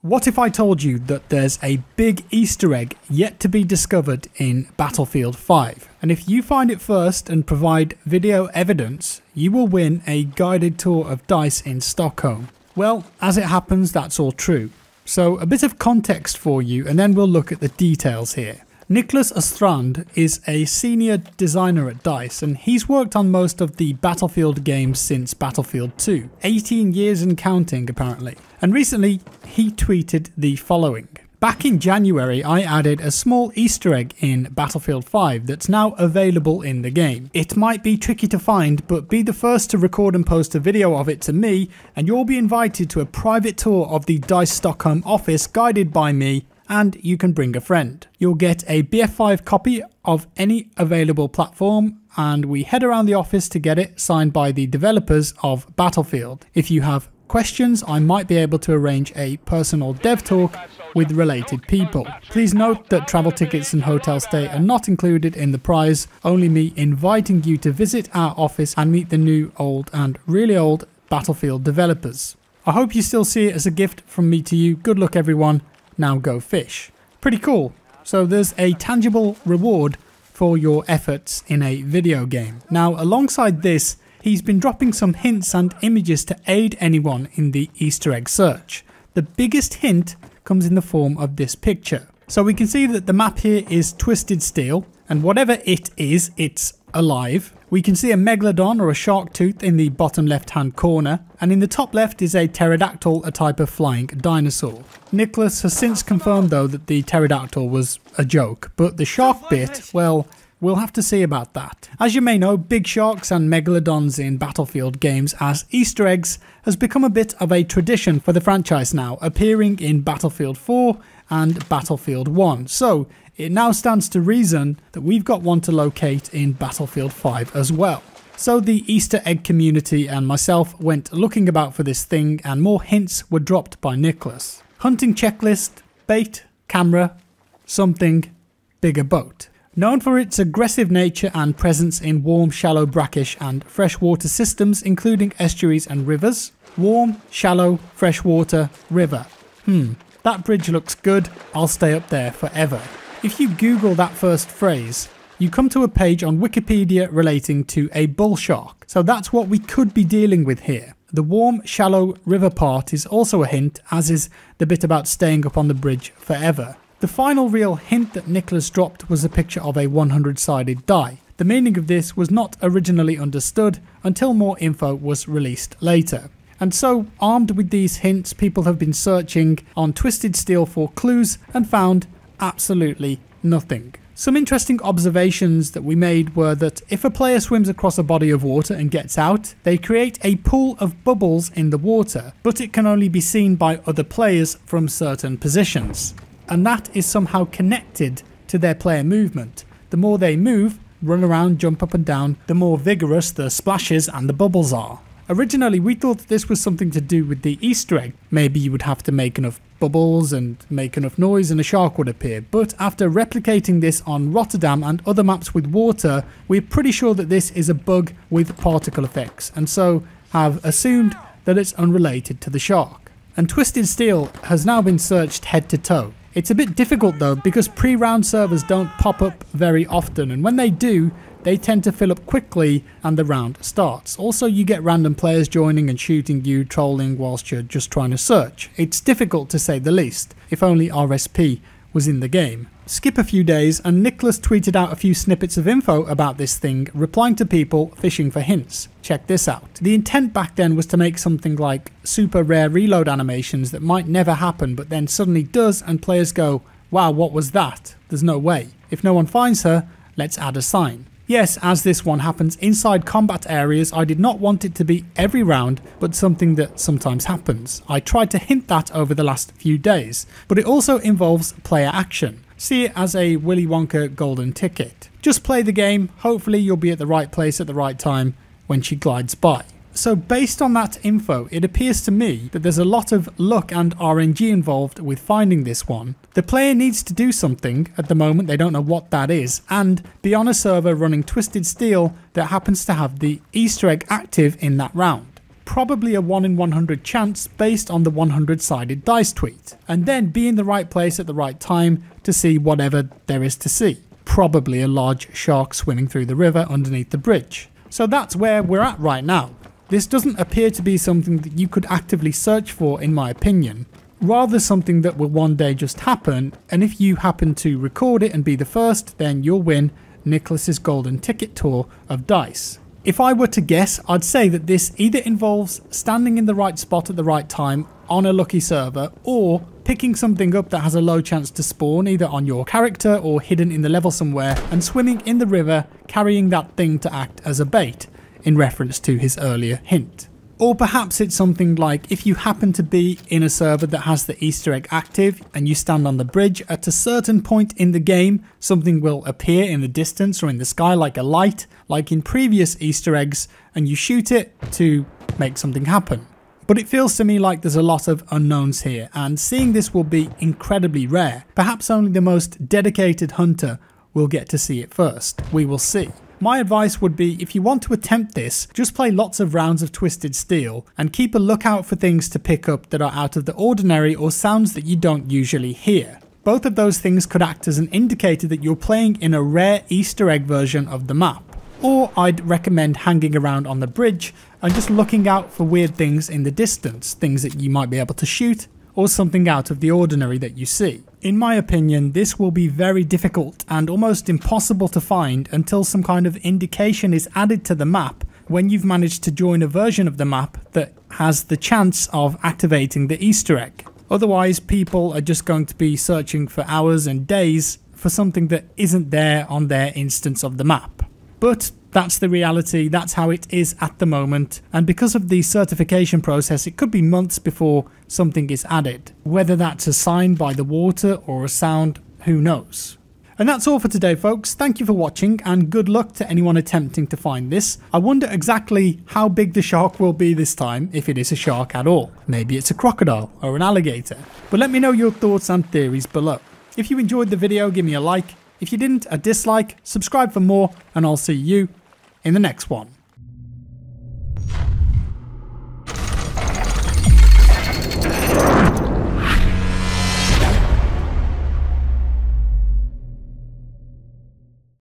What if I told you that there's a big Easter egg yet to be discovered in Battlefield 5? And if you find it first and provide video evidence, you will win a guided tour of DICE in Stockholm. Well, as it happens, that's all true. So a bit of context for you, and then we'll look at the details here. Niklas Östrand is a senior designer at DICE, and he's worked on most of the Battlefield games since Battlefield 2. 18 years and counting, apparently. And recently, he tweeted the following. Back in January, I added a small Easter egg in Battlefield 5 that's now available in the game. It might be tricky to find, but be the first to record and post a video of it to me, and you'll be invited to a private tour of the DICE Stockholm office guided by me, and you can bring a friend. You'll get a BF5 copy of any available platform, and we head around the office to get it signed by the developers of Battlefield. If you have questions, I might be able to arrange a personal dev talk with related people. Please note that travel tickets and hotel stay are not included in the price, only me inviting you to visit our office and meet the new, old and really old Battlefield developers. I hope you still see it as a gift from me to you. Good luck everyone. Now go fish. Pretty cool. So there's a tangible reward for your efforts in a video game. Now alongside this, he's been dropping some hints and images to aid anyone in the Easter egg search. The biggest hint comes in the form of this picture. So we can see that the map here is Twisted Steel, and whatever it is, it's alive. We can see a megalodon or a shark tooth in the bottom left hand corner, and in the top left is a pterodactyl, a type of flying dinosaur. Niklas has since confirmed though that the pterodactyl was a joke, but the shark bit, well, we'll have to see about that. As you may know, big sharks and megalodons in Battlefield games as Easter eggs has become a bit of a tradition for the franchise now, appearing in Battlefield 4 and Battlefield 1. So it now stands to reason that we've got one to locate in Battlefield 5 as well. So the Easter egg community and myself went looking about for this thing, and more hints were dropped by Niklas. Hunting checklist, bait, camera, something, bigger boat. Known for its aggressive nature and presence in warm, shallow, brackish and freshwater systems, including estuaries and rivers. Warm, shallow, freshwater, river. That bridge looks good. I'll stay up there forever. If you Google that first phrase, you come to a page on Wikipedia relating to a bull shark. So that's what we could be dealing with here. The warm, shallow river part is also a hint, as is the bit about staying up on the bridge forever. The final real hint that Niklas dropped was a picture of a 100-sided die. The meaning of this was not originally understood until more info was released later. And so, armed with these hints, people have been searching on Twisted Steel for clues and found absolutely nothing. Some interesting observations that we made were that if a player swims across a body of water and gets out, they create a pool of bubbles in the water, but it can only be seen by other players from certain positions. And that is somehow connected to their player movement. The more they move, run around, jump up and down, the more vigorous the splashes and the bubbles are. Originally, we thought that this was something to do with the Easter egg. Maybe you would have to make enough bubbles and make enough noise and a shark would appear. But after replicating this on Rotterdam and other maps with water, we're pretty sure that this is a bug with particle effects, and so have assumed that it's unrelated to the shark. And Twisted Steel has now been searched head to toe. It's a bit difficult though, because pre-round servers don't pop up very often, and when they do, they tend to fill up quickly and the round starts. Also, you get random players joining and shooting you, trolling whilst you're just trying to search. It's difficult to say the least. If only RSP was in the game. Skip a few days and Niklas tweeted out a few snippets of info about this thing, replying to people fishing for hints. Check this out. The intent back then was to make something like super rare reload animations that might never happen but then suddenly does, and players go, wow, what was that? There's no way. If no one finds her, let's add a sign. Yes, as this one happens inside combat areas, I did not want it to be every round, but something that sometimes happens. I tried to hint that over the last few days, but it also involves player action. See it as a Willy Wonka golden ticket. Just play the game, hopefully you'll be at the right place at the right time when she glides by. So based on that info, it appears to me that there's a lot of luck and RNG involved with finding this one. The player needs to do something, at the moment they don't know what that is, and be on a server running Twisted Steel that happens to have the Easter egg active in that round. probably a 1 in 100 chance based on the 100-sided dice tweet, and then be in the right place at the right time to see whatever there is to see. Probably a large shark swimming through the river underneath the bridge. So that's where we're at right now. This doesn't appear to be something that you could actively search for, in my opinion. Rather something that will one day just happen, and if you happen to record it and be the first, then you'll win Nicholas's golden ticket tour of dice. If I were to guess, I'd say that this either involves standing in the right spot at the right time on a lucky server, or picking something up that has a low chance to spawn either on your character or hidden in the level somewhere, and swimming in the river carrying that thing to act as a bait, in reference to his earlier hint. Or perhaps it's something like, if you happen to be in a server that has the Easter egg active and you stand on the bridge, at a certain point in the game something will appear in the distance or in the sky like a light, like in previous Easter eggs, and you shoot it to make something happen. But it feels to me like there's a lot of unknowns here, and seeing this will be incredibly rare. Perhaps only the most dedicated hunter will get to see it first. We will see. My advice would be, if you want to attempt this, just play lots of rounds of Twisted Steel and keep a lookout for things to pick up that are out of the ordinary or sounds that you don't usually hear. Both of those things could act as an indicator that you're playing in a rare Easter egg version of the map. Or I'd recommend hanging around on the bridge and just looking out for weird things in the distance, things that you might be able to shoot, or something out of the ordinary that you see. In my opinion, this will be very difficult and almost impossible to find until some kind of indication is added to the map when you've managed to join a version of the map that has the chance of activating the Easter egg. Otherwise, people are just going to be searching for hours and days for something that isn't there on their instance of the map. But that's the reality, that's how it is at the moment, and because of the certification process it could be months before something is added. Whether that's a sign by the water or a sound, who knows. And that's all for today folks, thank you for watching and good luck to anyone attempting to find this. I wonder exactly how big the shark will be this time, if it is a shark at all. Maybe it's a crocodile or an alligator. But let me know your thoughts and theories below. If you enjoyed the video, give me a like. If you didn't, a dislike, subscribe for more, and I'll see you in the next one.